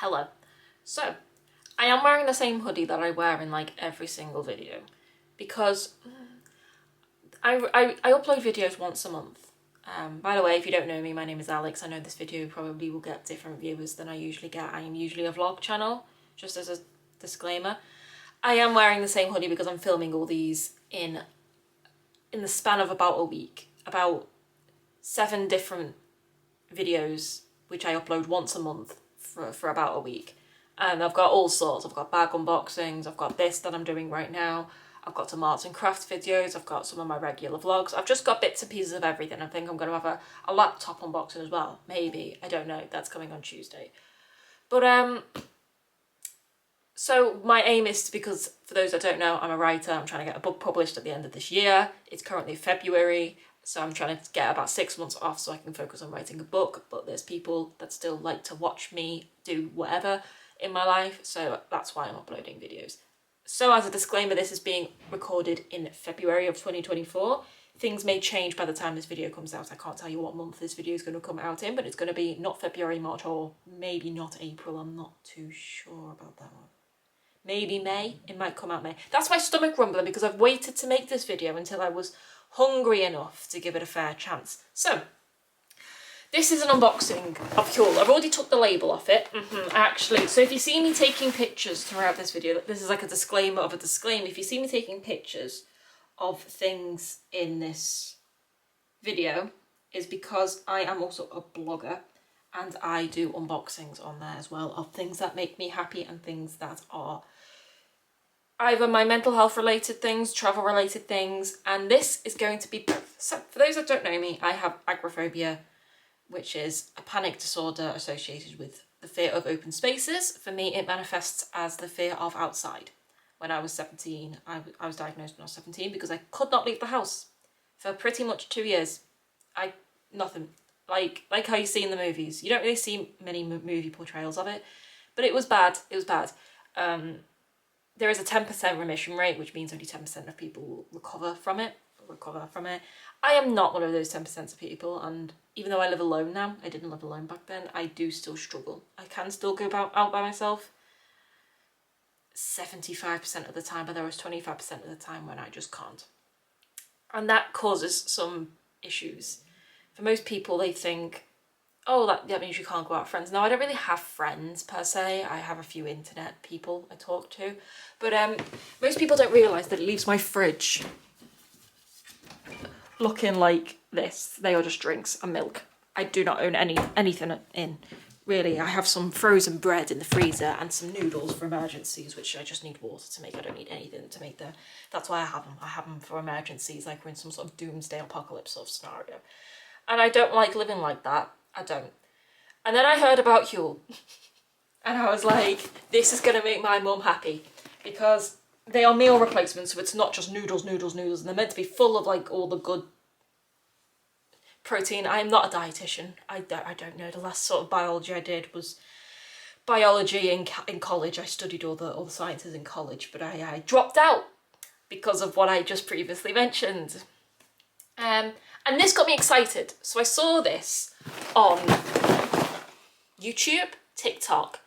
Hello. So, I am wearing the same hoodie that I wear in like every single video because I upload videos once a month. By the way, if you don't know me, my name is Alex. I know this video probably will get different viewers than I usually get. I am usually a vlog channel, just as a disclaimer. I am wearing the same hoodie because I'm filming all these in the span of about a week. About 7 different videos which I upload once a month for about a week. And I've got all sorts. I've got bag unboxings, I've got this that I'm doing right now, I've got some arts and crafts videos, I've got some of my regular vlogs. I've just got bits and pieces of everything. I think I'm going to have a laptop unboxing as well. Maybe. I don't know. That's coming on Tuesday. But so my aim is to, because for those that don't know, I'm a writer. I'm trying to get a book published at the end of this year. It's currently February. So I'm trying to get about 6 months off so I can focus on writing a book. But there's people that still like to watch me do whatever in my life. So that's why I'm uploading videos. So as a disclaimer, this is being recorded in February of 2024. Things may change by the time this video comes out. I can't tell you what month this video is going to come out in, but it's going to be not February, March, or maybe not April. I'm not too sure about that one. Maybe May. It might come out May. That's my stomach rumbling because I've waited to make this video until I was hungry enough to give it a fair chance. So, this is an unboxing of Huel. I've already took the label off it, actually. So if you see me taking pictures throughout this video, this is like a disclaimer of a disclaimer. If you see me taking pictures of things in this video, is because I am also a blogger and I do unboxings on there as well of things that make me happy and things that are either my mental health related things, travel related things, and this is going to be both. So for those that don't know me, I have agoraphobia, which is a panic disorder associated with the fear of open spaces. For me, it manifests as the fear of outside. When I was 17, I was diagnosed when I was 17 because I could not leave the house for pretty much 2 years. Nothing. Like how you see in the movies. You don't really see many movie portrayals of it, but it was bad. It was bad. There is a 10% remission rate, which means only 10% of people will recover from it. I am not one of those 10% of people, and even though I live alone now, I didn't live alone back then, I do still struggle. I can still go out by myself 75% of the time, but there was 25% of the time when I just can't. And that causes some issues. For most people, they think, oh, that means you can't go out with friends. No, I don't really have friends per se. I have a few internet people I talk to. But most people don't realise that it leaves my fridge looking like this. They are just drinks and milk. I do not own anything in. Really, I have some frozen bread in the freezer and some noodles for emergencies, which I just need water to make. I don't need anything to make them. That's why I have them. I have them for emergencies, like we're in some sort of doomsday apocalypse sort of scenario. And I don't like living like that. I don't. And then I heard about Huel. And I was like, this is going to make my mum happy. Because they are meal replacements, so it's not just noodles. And they're meant to be full of like all the good protein. I am not a dietitian. I don't know. The last sort of biology I did was biology in college. I studied all the sciences in college, but I dropped out because of what I just previously mentioned. And this got me excited. So I saw this on YouTube, TikTok,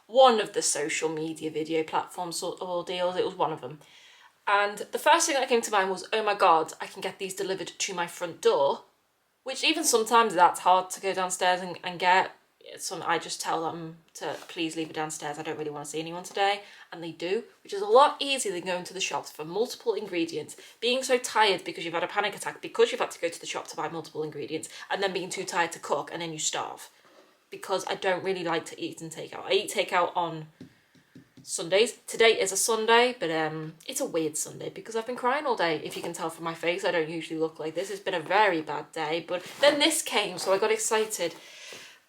one of the social media video platforms sort of deals. It was one of them. And the first thing that came to mind was, oh my God, I can get these delivered to my front door, which even sometimes that's hard to go downstairs and get. I just tell them to please leave it downstairs. I don't really want to see anyone today. And they do, which is a lot easier than going to the shops for multiple ingredients, being so tired because you've had a panic attack, because you've had to go to the shop to buy multiple ingredients, and then being too tired to cook, and then you starve. Because I don't really like to eat and take out. I eat takeout on Sundays. Today is a Sunday, but it's a weird Sunday because I've been crying all day. If you can tell from my face, I don't usually look like this. It's been a very bad day, but then this came, so I got excited.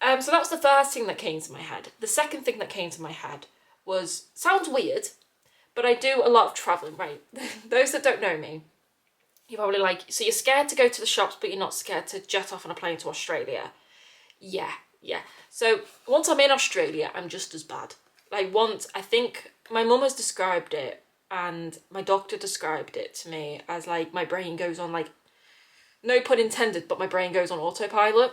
So that was the first thing that came to my head. The second thing that came to my head was, sounds weird, but I do a lot of travelling, right? Those that don't know me, you're probably like, so you're scared to go to the shops, but you're not scared to jet off on a plane to Australia. Yeah. So once I'm in Australia, I'm just as bad. Like once, I think my mum has described it, and my doctor described it to me as like my brain goes on like no pun intended, but my brain goes on autopilot.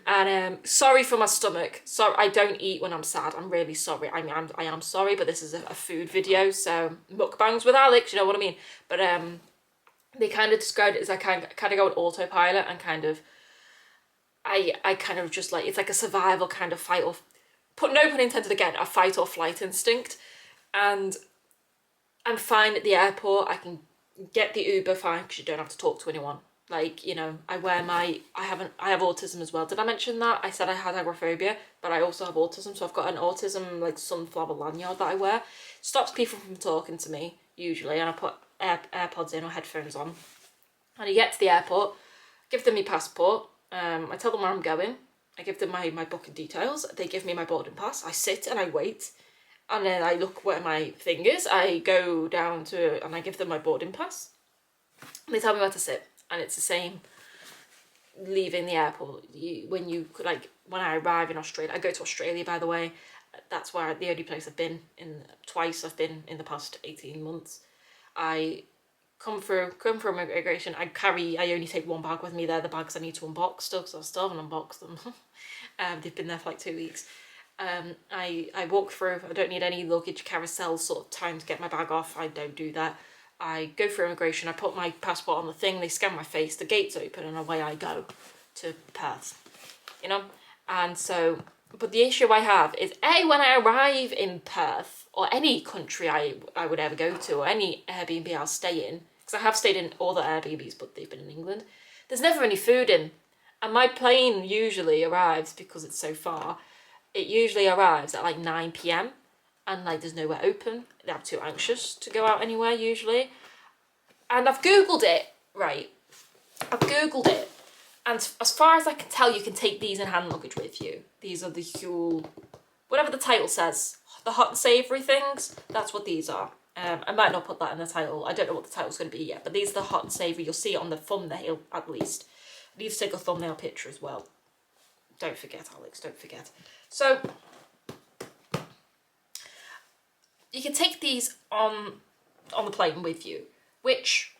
And sorry for my stomach. Sorry, I don't eat when I'm sad. I'm really sorry. I mean, I am sorry, but this is a food video, so mukbangs with Alex, you know what I mean? But they kind of described it as I kind of go on autopilot and kind of, I kind of just like, it's like a survival kind of fight or, no pun intended again, a fight or flight instinct. And I'm fine at the airport. I can get the Uber fine because you don't have to talk to anyone. Like, you know, I have autism as well. Did I mention that? I said I had agoraphobia, but I also have autism. So I've got an autism, like, sunflower lanyard that I wear. Stops people from talking to me, usually, and I put AirPods in or headphones on. And I get to the airport, give them my passport, I tell them where I'm going, I give them my booking details, they give me my boarding pass, I sit and I wait, and then I look where my thing is, I go down to, and I give them my boarding pass, and they tell me where to sit. And it's the same leaving the airport. When I arrive in Australia, I go to Australia, by the way. That's where the only place I've been twice I've been in the past 18 months. I come through immigration. I only take one bag with me. They're the bags I need to unbox still, because I still haven't unboxed them. They've been there for like 2 weeks. I walk through. I don't need any luggage carousel sort of time to get my bag off. I don't do that. I go through immigration, I put my passport on the thing, they scan my face, the gates open, and away I go to Perth, you know? And so, but the issue I have is, when I arrive in Perth, or any country I would ever go to, or any Airbnb I'll stay in, because I have stayed in all the Airbnbs, but they've been in England, there's never any food in. And my plane usually arrives, because it's so far, it usually arrives at like 9 p.m, and like there's nowhere open. I'm too anxious to go out anywhere usually. And I've googled it, right? I've googled it, and as far as I can tell, you can take these in hand luggage with you. These are the Huel, whatever the title says, the hot and savoury things. That's what these are. I might not put that in the title. I don't know what the title's going to be yet, but these are the hot and savoury. You'll see it on the thumbnail at least. I need to take a thumbnail picture as well. Don't forget, Alex. Don't forget. So you can take these on the plane with you, which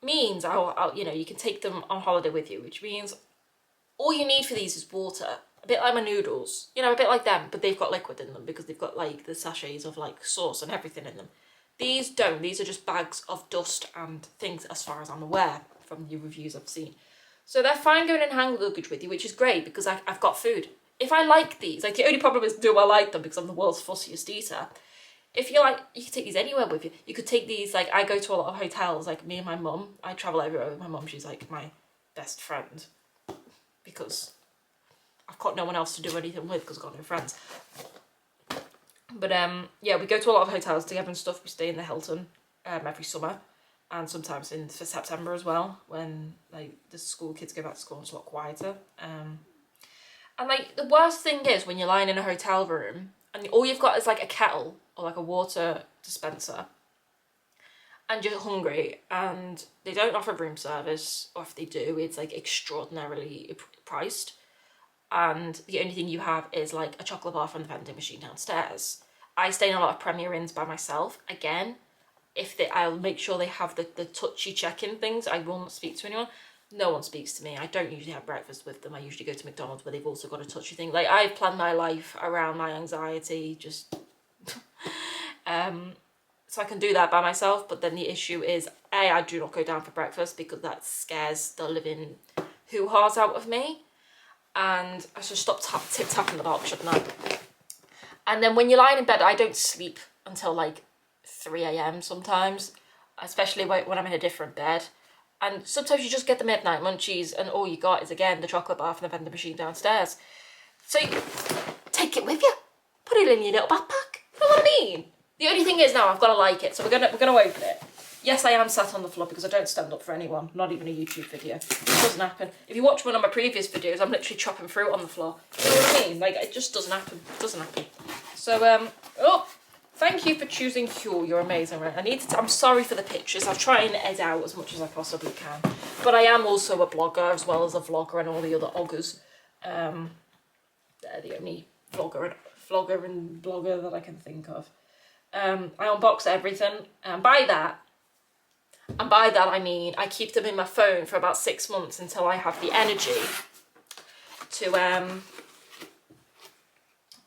means you can take them on holiday with you, which means all you need for these is water. A bit like my noodles, you know, a bit like them, but they've got liquid in them because they've got like the sachets of like sauce and everything in them. These don't. These are just bags of dust and things, as far as I'm aware from the reviews I've seen. So they're fine going in hand luggage with you, which is great because I've got food. If I like these, like the only problem is, do I like them, because I'm the world's fussiest eater. If you like, you can take these anywhere with you. You could take these, like, I go to a lot of hotels, like me and my mum. I travel everywhere with my mum. She's like my best friend because I've got no one else to do anything with because I've got no friends. But yeah, we go to a lot of hotels together and stuff. We stay in the Hilton every summer, and sometimes for September as well, when like the school kids go back to school and it's a lot quieter. And like the worst thing is when you're lying in a hotel room and all you've got is like a kettle or like a water dispenser, and you're hungry and they don't offer room service, or if they do, it's like extraordinarily priced, and the only thing you have is like a chocolate bar from the vending machine downstairs. I stay in a lot of Premier Inns by myself. Again, I'll make sure they have the touchy check-in things. I will not speak to anyone. No one speaks to me. I don't usually have breakfast with them. I usually go to McDonald's where they've also got a touchy thing. Like, I've planned my life around my anxiety, just so I can do that by myself. But then the issue is, I do not go down for breakfast because that scares the living hoo-haws out of me. And I should stop tip-tapping the box, shouldn't I? And then when you're lying in bed, I don't sleep until like 3 a.m. sometimes, especially when I'm in a different bed. And sometimes you just get the midnight munchies and all you got is, again, the chocolate bar from the vending machine downstairs. So you take it with you. Put it in your little backpack. You know what I mean? The only thing is now I've got to like it, so we're gonna open it. Yes, I am sat on the floor because I don't stand up for anyone, not even a YouTube video. It doesn't happen. If you watch one of my previous videos, I'm literally chopping fruit on the floor. You know what I mean? Like, it just doesn't happen. It doesn't happen. So, thank you for choosing Huel. You're amazing, right? I'm sorry for the pictures. I'll try and edit out as much as I possibly can. But I am also a blogger as well as a vlogger and all the other oggers. They're the only vlogger and blogger that I can think of. I unbox everything. And by that, And by that I mean I keep them in my phone for about 6 months until I have the energy to,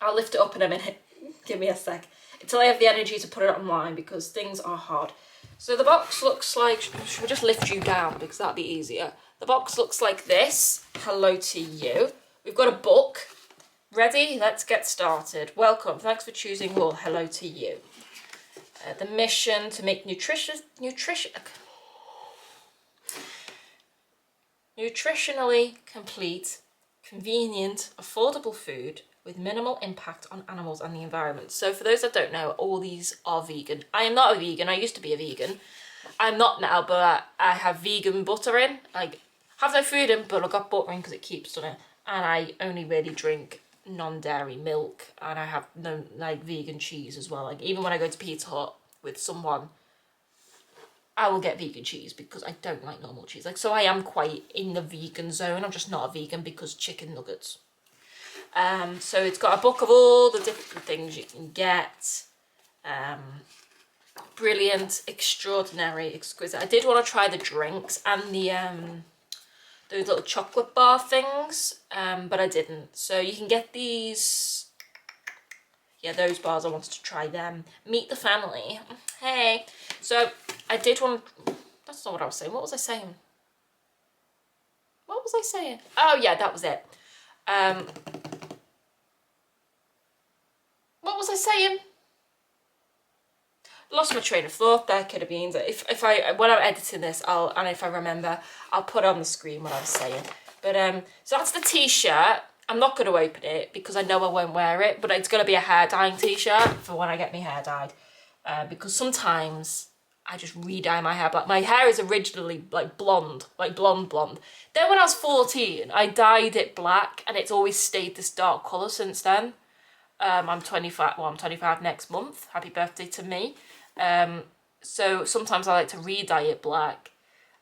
I'll lift it up in a minute, give me a sec, until I have the energy to put it online because things are hard. So the box looks like, should we just lift you down because that'd be easier. The box looks like this, hello to you. We've got a book, ready, let's get started. Welcome, thanks for choosing Huel, hello to you. The mission to make nutritionally complete, convenient, affordable food with minimal impact on animals and the environment. So for those that don't know, all these are vegan. I am not a vegan, I used to be a vegan. I'm not now, but I have vegan butter in. I have no food in, but I got butter in because it keeps on it. And I only really drink non-dairy milk, and I have no like vegan cheese as well. Like even when I go to Pizza Hut with someone, I will get vegan cheese because I don't like normal cheese. Like, so I am quite in the vegan zone. I'm just not a vegan because chicken nuggets. So it's got a book of all the different things you can get. Brilliant, extraordinary, exquisite. I did want to try the drinks and the those little chocolate bar things, but I didn't. So you can get these, yeah, those bars, I wanted to try them. Meet the family, hey. So I did want, that's not what I was saying, what was I saying? What was I saying? Oh yeah, that was it. What was I saying? Lost my train of thought there, could have been. If I, when I'm editing this, and if I remember, I'll put on the screen what I was saying. But so that's the t-shirt. I'm not going to open it because I know I won't wear it, but it's going to be a hair dyeing t-shirt for when I get my hair dyed. Because sometimes I just re-dye my hair black. My hair is originally like blonde, like blonde. Then when I was 14, I dyed it black, and it's always stayed this dark colour since then. I'm 25, well, I'm 25 next month. Happy birthday to me. So sometimes I like to re-dye it black.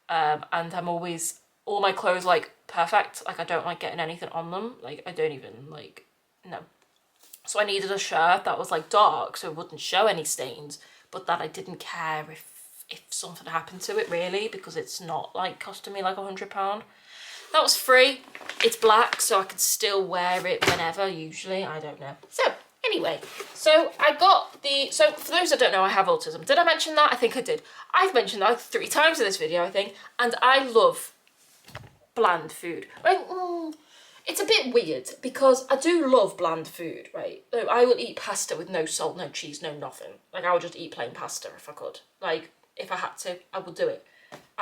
And I'm always, all my clothes like perfect. Like I don't like getting anything on them. Like I don't even like, no. So I needed a shirt that was like dark so it wouldn't show any stains, but that I didn't care if something happened to it really, because it's not like costing me like £100. That was free. It's black, so I could still wear it whenever, usually. I don't know. So, anyway. So, I got the... So, for those that don't know, I have autism. Did I mention that? I think I did. I've mentioned that 3 times in this video, I think. And I love bland food. Like, it's a bit weird, because I do love bland food, right? So I will eat pasta with no salt, no cheese, no nothing. Like, I would just eat plain pasta if I could. Like, if I had to, I would do it.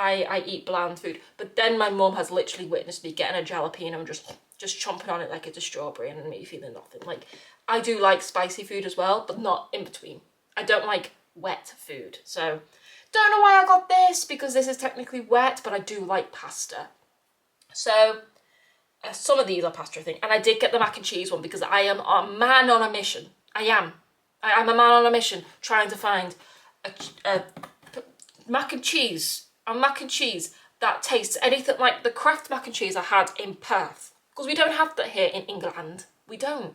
I eat bland food, but then my mum has literally witnessed me getting a jalapeno and just chomping on it like it's a strawberry and me feeling nothing. Like, I do like spicy food as well, but not in between. I don't like wet food, so don't know why I got this, because this is technically wet, but I do like pasta. So some of these are pasta, I think, and I did get the mac and cheese one because I am a man on a mission. I'm a man on a mission trying to find a mac and cheese. A mac and cheese that tastes anything like the Kraft mac and cheese I had in Perth. Because we don't have that here in England. We don't.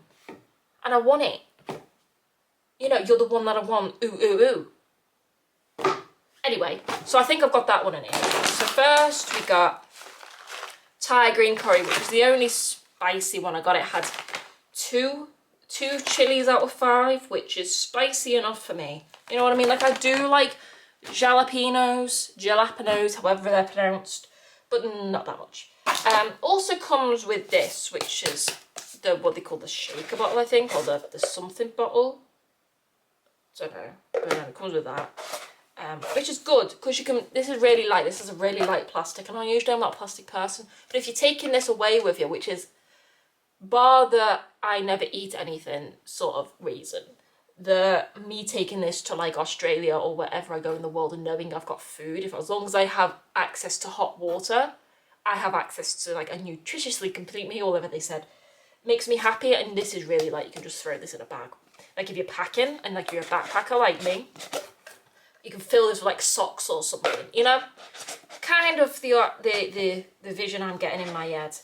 And I want it. You know, you're the one that I want. Ooh, ooh, ooh. Anyway, so I think I've got that one in here. So first we got Thai green curry, which is the only spicy one I got. It had two chilies out of 5, which is spicy enough for me. You know what I mean? Like, I do like jalapenos, however they're pronounced, but not that much. Also comes with this, which is what they call the shaker bottle, I think, or the something bottle. Don't know, but it comes with that, which is good because you can. This is really light. This is a really light plastic, and I'm not a plastic person. But if you're taking this away with you, which is bar the I never eat anything sort of reason. Me taking this to like Australia or wherever I go in the world and knowing I've got food, as long as I have access to hot water, I have access to like a nutritiously complete meal, whatever they said, makes me happy. And this is really like, you can just throw this in a bag. Like if you're packing and like you're a backpacker like me, you can fill this with like socks or something, you know? Kind of the vision I'm getting in my head.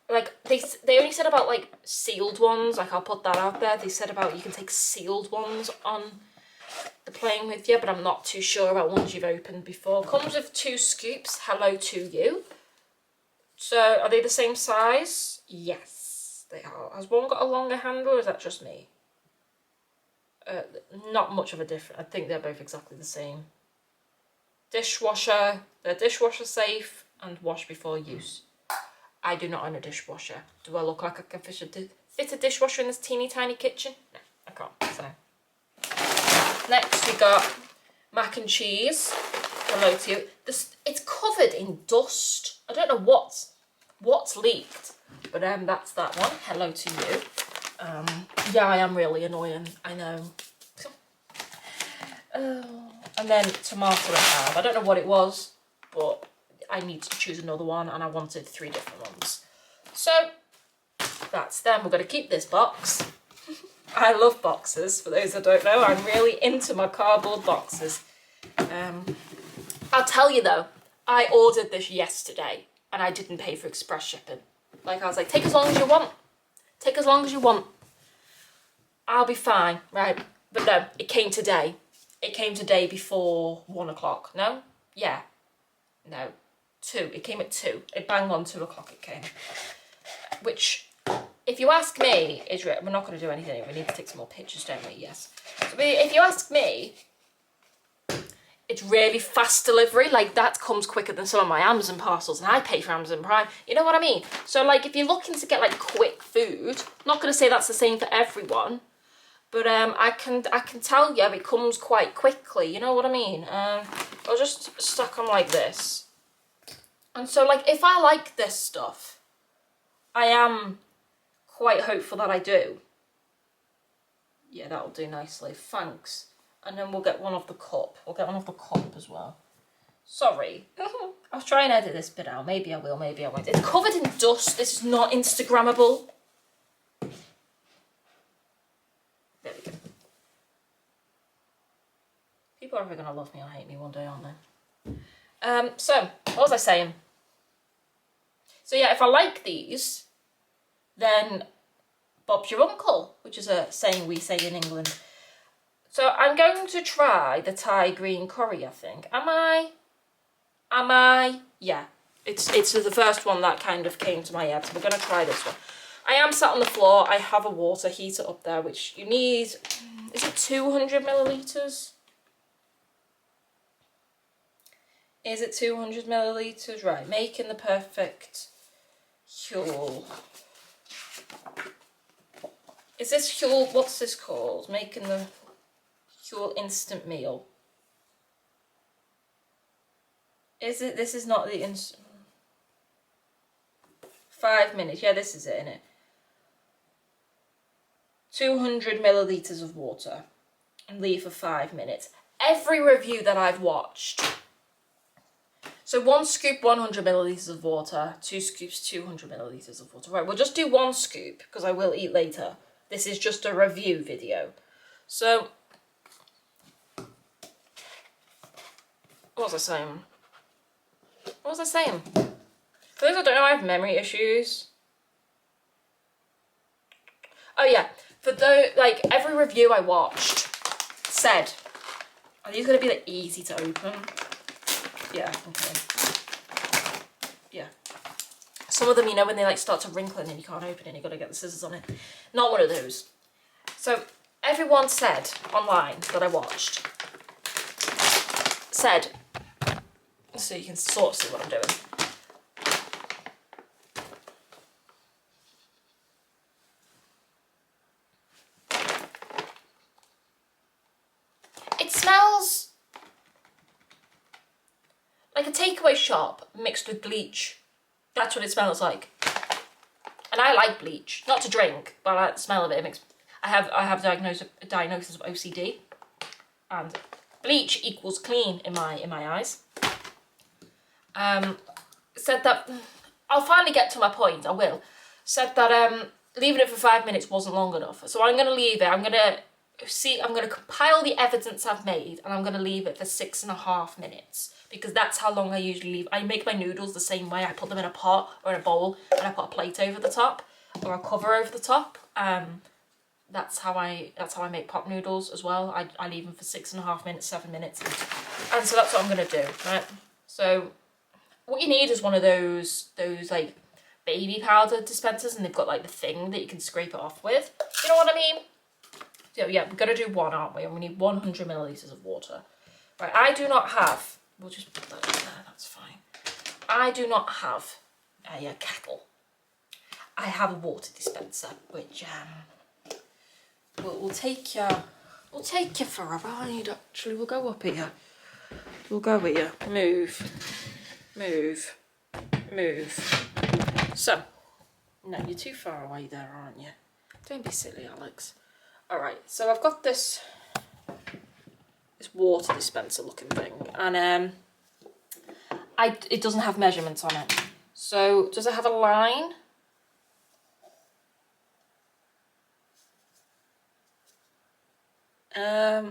Like, they only said about, like, sealed ones. Like, I'll put that out there. They said about you can take sealed ones on they're playing with you, but I'm not too sure about ones you've opened before. Comes with 2 scoops. Hello to you. So are they the same size? Yes, they are. Has one got a longer handle, or is that just me? Not much of a difference. I think they're both exactly the same. Dishwasher. They're dishwasher safe and wash before use. I do not own a dishwasher. Do I look like I can fit a dishwasher in this teeny tiny kitchen? No, I can't. So next we got mac and cheese. Hello to you. It's covered in dust. I don't know what's leaked, but that's that one. Hello to you. Yeah, I am really annoying. I know. And then tomato and herb. I don't know what it was, but I need to choose another one, and I wanted 3 different ones. So that's them. We're going to keep this box. I love boxes. For those that don't know, I'm really into my cardboard boxes. I'll tell you though, I ordered this yesterday and I didn't pay for express shipping. Like, I was like, take as long as you want. Take as long as you want. I'll be fine, right? But no, it came today. It came today before 1 o'clock. No? Yeah. No. 2. It came at 2. It banged on 2 o'clock it came. Which, if you ask me, is we're not going to do anything. We need to take some more pictures, don't we? Yes. So if you ask me, it's really fast delivery. Like, that comes quicker than some of my Amazon parcels, and I pay for Amazon Prime. You know what I mean? So, like, if you're looking to get, like, quick food, I'm not going to say that's the same for everyone, but I can tell you it comes quite quickly. You know what I mean? I'll just stack them like this. And so, like, if I like this stuff, I am quite hopeful that I do. Yeah, that'll do nicely. Thanks. And then we'll get one off the cup. We'll get one off the cup as well. Sorry. I'll try and edit this bit out. Maybe I will, maybe I won't. It's covered in dust. This is not Instagrammable. There we go. People are either going to love me or hate me one day, aren't they? So, what was I saying? So yeah, if I like these, then Bob's your uncle, which is a saying we say in England. So I'm going to try the Thai green curry, I think. Am I? Yeah. It's the first one that kind of came to my head, so we're going to try this one. I am sat on the floor. I have a water heater up there, which you need, is it 200 millilitres? Is it 200 millilitres? Right, making the perfect Huel. Is this Huel, what's this called? Making the Huel instant meal. Is it, this is not the instant. 5 minutes, yeah, this is it, innit? 200 millilitres of water and leave for 5 minutes. Every review that I've watched. So 1 scoop, 100 millilitres of water, 2 scoops, 200 millilitres of water. Right, we'll just do 1 scoop because I will eat later. This is just a review video. So, what was I saying? What was I saying? For those that don't know, I have memory issues. Oh yeah, for those, like, every review I watched said, are these going to be like easy to open? Yeah, okay. Yeah. Some of them, you know, when they like start to wrinkle and then you can't open it, you've got to get the scissors on it. Not one of those. So everyone said online that I watched, said, so you can sort of see what I'm doing. It smells like a takeaway shop mixed with bleach. That's what it smells like. And I like bleach, not to drink, but I like the smell of it. I have a diagnosis of OCD, and bleach equals clean in my eyes. Said that, I'll finally get to my point, I will. Said that leaving it for 5 minutes wasn't long enough. So I'm going to leave it, I'm going to compile the evidence I've made, and I'm going to leave it for 6.5 minutes. Because that's how long I usually leave. I make my noodles the same way. I put them in a pot or in a bowl, and I put a plate over the top, or a cover over the top. that's how I make pot noodles as well. I leave them for 6.5 minutes, 7 minutes. And so that's what I'm gonna do, right? So what you need is one of those like baby powder dispensers, and they've got like the thing that you can scrape it off with. You know what I mean? So yeah, we're gonna do one, aren't we? And we need 100 millilitres of water. Right, I do not have, we'll just put that in there, that's fine. I do not have a kettle. I have a water dispenser, which will take you for a ride. Actually, we'll go up here. We'll go here. Move, move, move. So, no, you're too far away there, aren't you? Don't be silly, Alex. All right, so I've got this water dispenser looking thing, and it doesn't have measurements on it. So, does it have a line? We're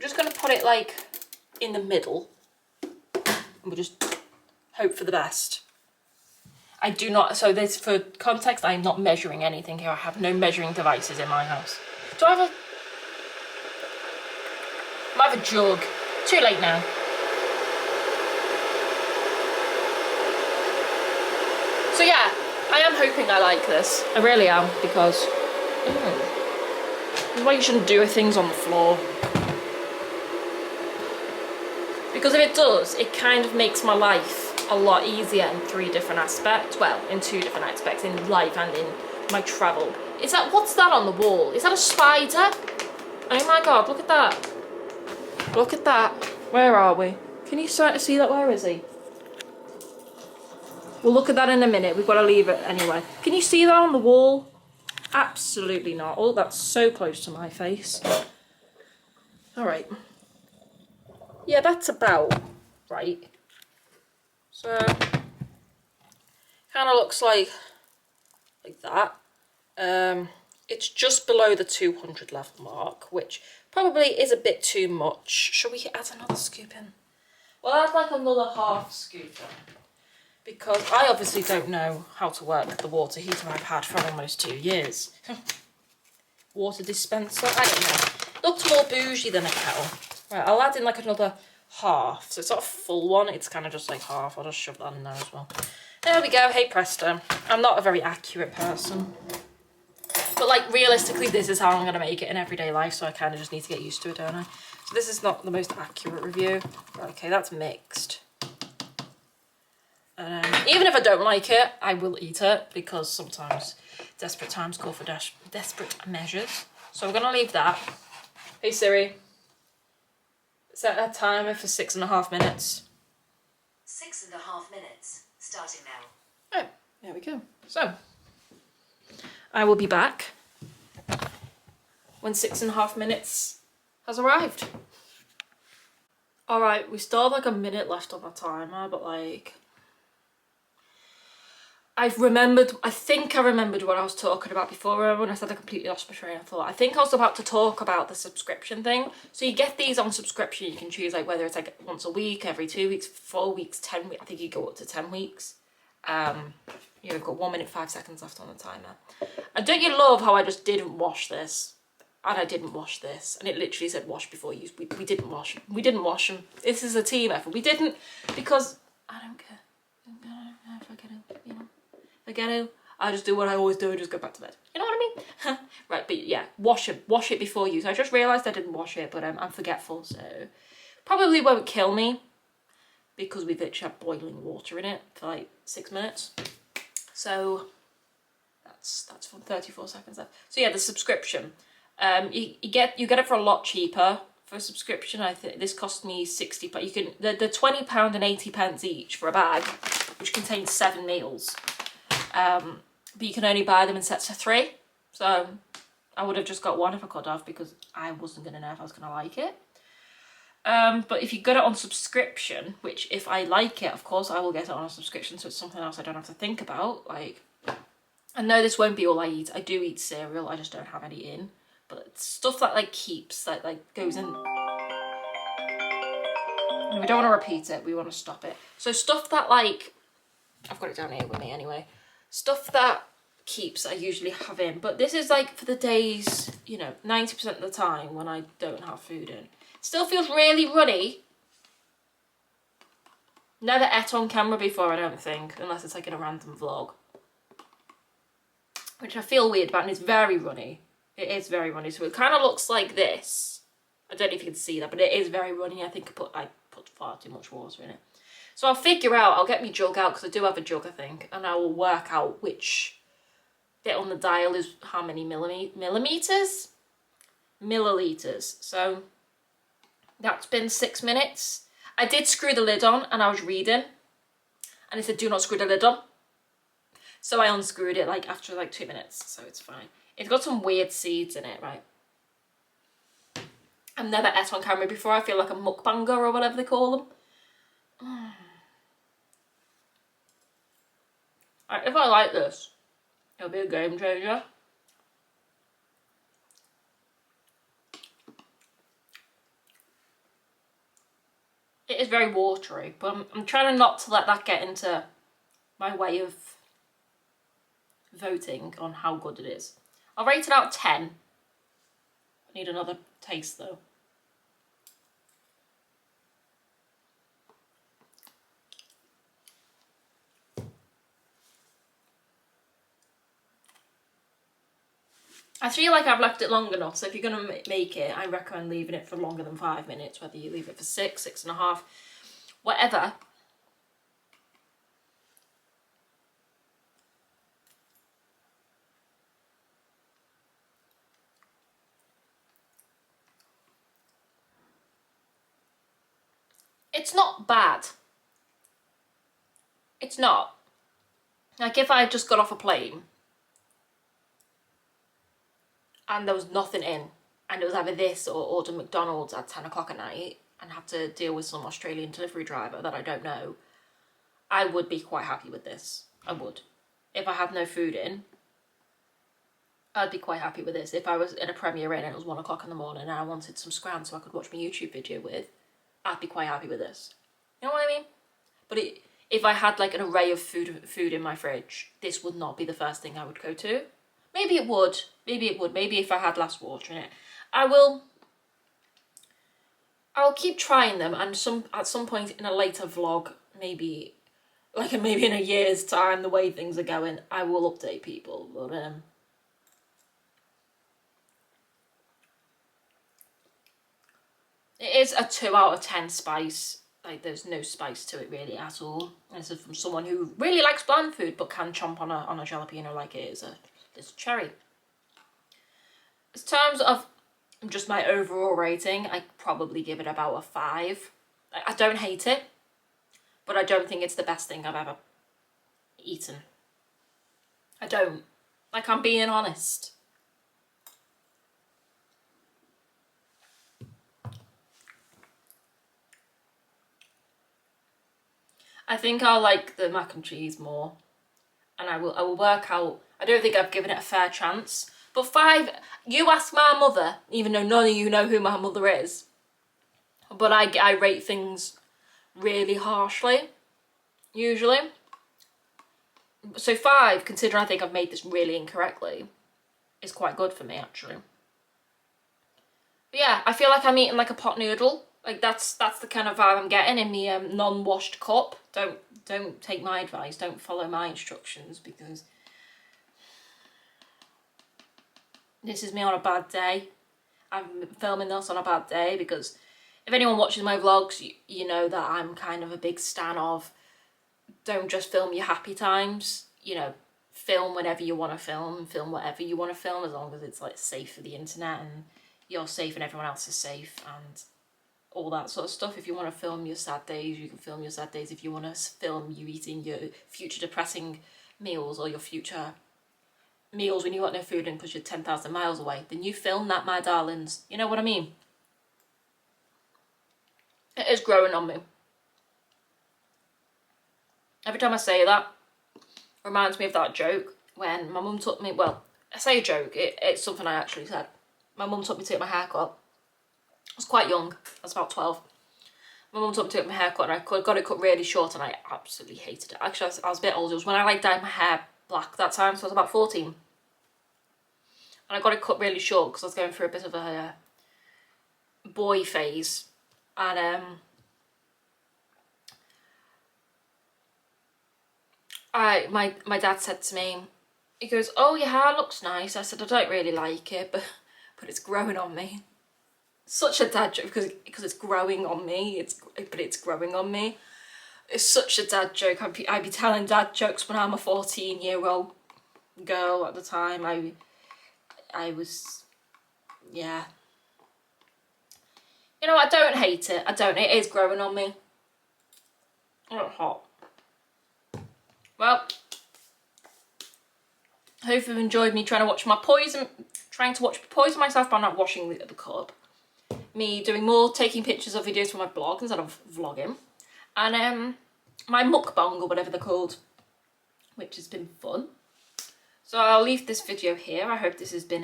just going to put it like in the middle, and we'll just hope for the best. I do not, so this, for context, I'm not measuring anything here. I have no measuring devices in my house. Do I have a jug? Too late now. So yeah, I am hoping I like this. I really am, because this is why you shouldn't do things on the floor. Because if it does, it kind of makes my life a lot easier in 3 different aspects. Well, in 2 different aspects, in life and in my travel. Is that, what's that on the wall? Is that a spider? Oh my god, look at that. Look at that. Where are we? Can you start to see that? Where is he? We'll look at that in a minute. We've got to leave it anyway. Can you see that on the wall? Absolutely not. Oh, that's so close to my face. All right. Yeah, that's about right. So, kind of looks like that. It's just below the 200 level mark, which probably is a bit too much. Shall we add another scoop in? Well, I'd like another half scoop in, because I obviously don't know how to work the water heater I've had for almost 2 years. Water dispenser, I don't know. Looked more bougie than a kettle. Right, I'll add in like another half. So it's not a full one, it's kind of just like half. I'll just shove that in there as well. There we go, hey presto. I'm not a very accurate person. But like realistically, this is how I'm gonna make it in everyday life, so I kind of just need to get used to it, don't I? So this is not the most accurate review. Okay, that's mixed. Even if I don't like it, I will eat it, because sometimes desperate times call for desperate measures. So we're gonna leave that. Hey Siri, set a timer for 6.5 minutes. 6.5 minutes, starting now. Oh, there we go. So, I will be back when 6.5 minutes has arrived. Alright, we still have like a minute left on our timer, but like, I think I remembered what I was talking about before when I said I completely lost my train of thought. I think I was about to talk about the subscription thing. So you get these on subscription, you can choose like whether it's like once a week, every 2 weeks, 4 weeks, 10 weeks, I think you go up to 10 weeks. You've got 1 minute, 5 seconds left on the timer. And don't you love how I just didn't wash this? And I didn't wash this. And it literally said wash before use. We didn't wash. We didn't wash them. This is a team effort. We didn't, because I don't care. Forget it, you know. Forget it. I just do what I always do and just go back to bed. You know what I mean? Right, but yeah, wash it. Wash it before use. I just realised I didn't wash it, but I'm forgetful, so probably won't kill me, because we've literally had boiling water in it for like 6 minutes. So that's for 34 seconds left. So yeah, the subscription. You get it for a lot cheaper for a subscription. I think this cost me £60. You can the £20 and 80 pence each for a bag, which contains 7 meals. But you can only buy them in sets of 3. So I would have just got one if I could have, because I wasn't gonna know if I was gonna like it. But if you get it on subscription, which if I like it, of course I will get it on a subscription, so it's something else I don't have to think about. Like, I know this won't be all I eat. I do eat cereal, I just don't have any in. But it's stuff that like keeps, that like goes in. And we don't want to repeat it, we want to stop it. So stuff that like, I've got it down here with me anyway. Stuff that keeps I usually have in. But this is like for the days, you know, 90% of the time when I don't have food in. Still feels really runny. Never ate on camera before, I don't think, unless it's like in a random vlog. Which I feel weird about, and it's very runny. It is very runny, so it kind of looks like this. I don't know if you can see that, but it is very runny. I think I put far too much water in it. So I'll figure out, I'll get my jug out, because I do have a jug, I think, and I will work out which bit on the dial is how many milliliters. So that's been 6 minutes. I did screw the lid on, and I was reading, and it said do not screw the lid on. So I unscrewed it like after like 2 minutes, so it's fine. It's got some weird seeds in it, right? I've never ate on camera before. I feel like a mukbanger or whatever they call them. Right, if I like this, it'll be a game changer. It is very watery, but I'm trying not to let that get into my way of voting on how good it is. I'll rate it out of 10. I need another taste though. I feel like I've left it long enough, so if you're going to make it, I recommend leaving it for longer than 5 minutes, whether you leave it for 6, 6.5, whatever. It's not bad. It's not. Like if I just got off a plane and there was nothing in, and it was either this or order McDonald's at 10 o'clock at night and have to deal with some Australian delivery driver that I don't know, I would be quite happy with this. I would. If I had no food in, I'd be quite happy with this. If I was in a Premier Inn and it was 1 o'clock in the morning and I wanted some scran so I could watch my YouTube video with, I'd be quite happy with this. You know what I mean? But if I had like an array of food in my fridge, this would not be the first thing I would go to. Maybe it would. Maybe it would. Maybe if I had less water in it. I'll keep trying them, and at some point in a later vlog, maybe in a year's time, the way things are going, I will update people. But it is a 2 out of 10 spice. Like there's no spice to it really at all. And this is from someone who really likes bland food but can chomp on a jalapeno like it is a cherry. In terms of just my overall rating, I probably give it about a 5. I don't hate it, but I don't think it's the best thing I've ever eaten. I don't. Like, I'm being honest. I think I'll like the mac and cheese more, and I will work out. I don't think I've given it a fair chance. But 5, you ask my mother, even though none of you know who my mother is, but I rate things really harshly, usually. So 5, considering I think I've made this really incorrectly, is quite good for me, actually. But yeah, I feel like I'm eating like a pot noodle. Like that's the kind of vibe I'm getting in the non-washed cup. Don't take my advice. Don't follow my instructions, because this is me on a bad day. I'm filming this on a bad day because if anyone watches my vlogs, you know that I'm kind of a big stan of don't just film your happy times. You know, film whenever you want to film whatever you want to film, as long as it's like safe for the internet and you're safe and everyone else is safe and all that sort of stuff. If you want to film your sad days, you can film your sad days. If you want to film you eating your future depressing meals or your future meals when you got no food in because you're 10,000 miles away, then you film that, my darlings. You know what I mean? It is growing on me. Every time I say that, it reminds me of that joke when my mum took me, well, I say a joke, it's something I actually said. My mum took me to get my hair cut. I was quite young, I was about 12. My mum took me to get my hair cut and I got it cut really short and I absolutely hated it. Actually, I was a bit older. It was when I like dyed my hair black that time, so I was about 14. And I got it cut really short because I was going through a bit of a boy phase. And my dad said to me, he goes, "Oh, your hair looks nice." I said, "I don't really like it, but it's growing on me." Such a dad joke because it's growing on me. But it's growing on me. It's such a dad joke. I'd be telling dad jokes when I'm a 14-year-old girl at the time. I was, yeah. You know, I don't hate it. It is growing on me. Oh, hot. Well, I hope you've enjoyed me trying to watch poison myself by not washing the cup. Me doing more taking pictures of videos for my blog instead of vlogging. And my mukbang or whatever they're called, which has been fun. So I'll leave this video here. I hope this has been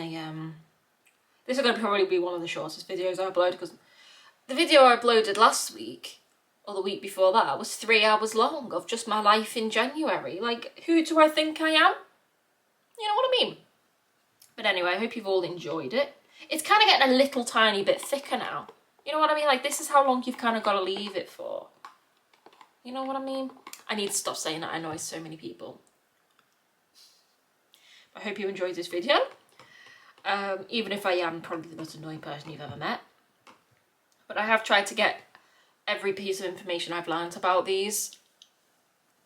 this is going to probably be one of the shortest videos I upload, because the video I uploaded last week, or the week before that, was 3 hours long of just my life in January. Like, who do I think I am? You know what I mean? But anyway, I hope you've all enjoyed it. It's kind of getting a little tiny bit thicker now. You know what I mean? Like, this is how long you've kind of got to leave it for. You know what I mean? I need to stop saying that. I annoy so many people. I hope you enjoyed this video. Even if I am probably the most annoying person you've ever met. But I have tried to get every piece of information I've learned about these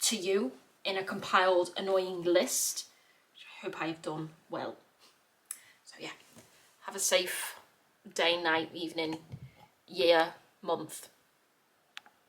to you in a compiled annoying list, which I hope I have done well. So yeah, have a safe day, night, evening, year, month,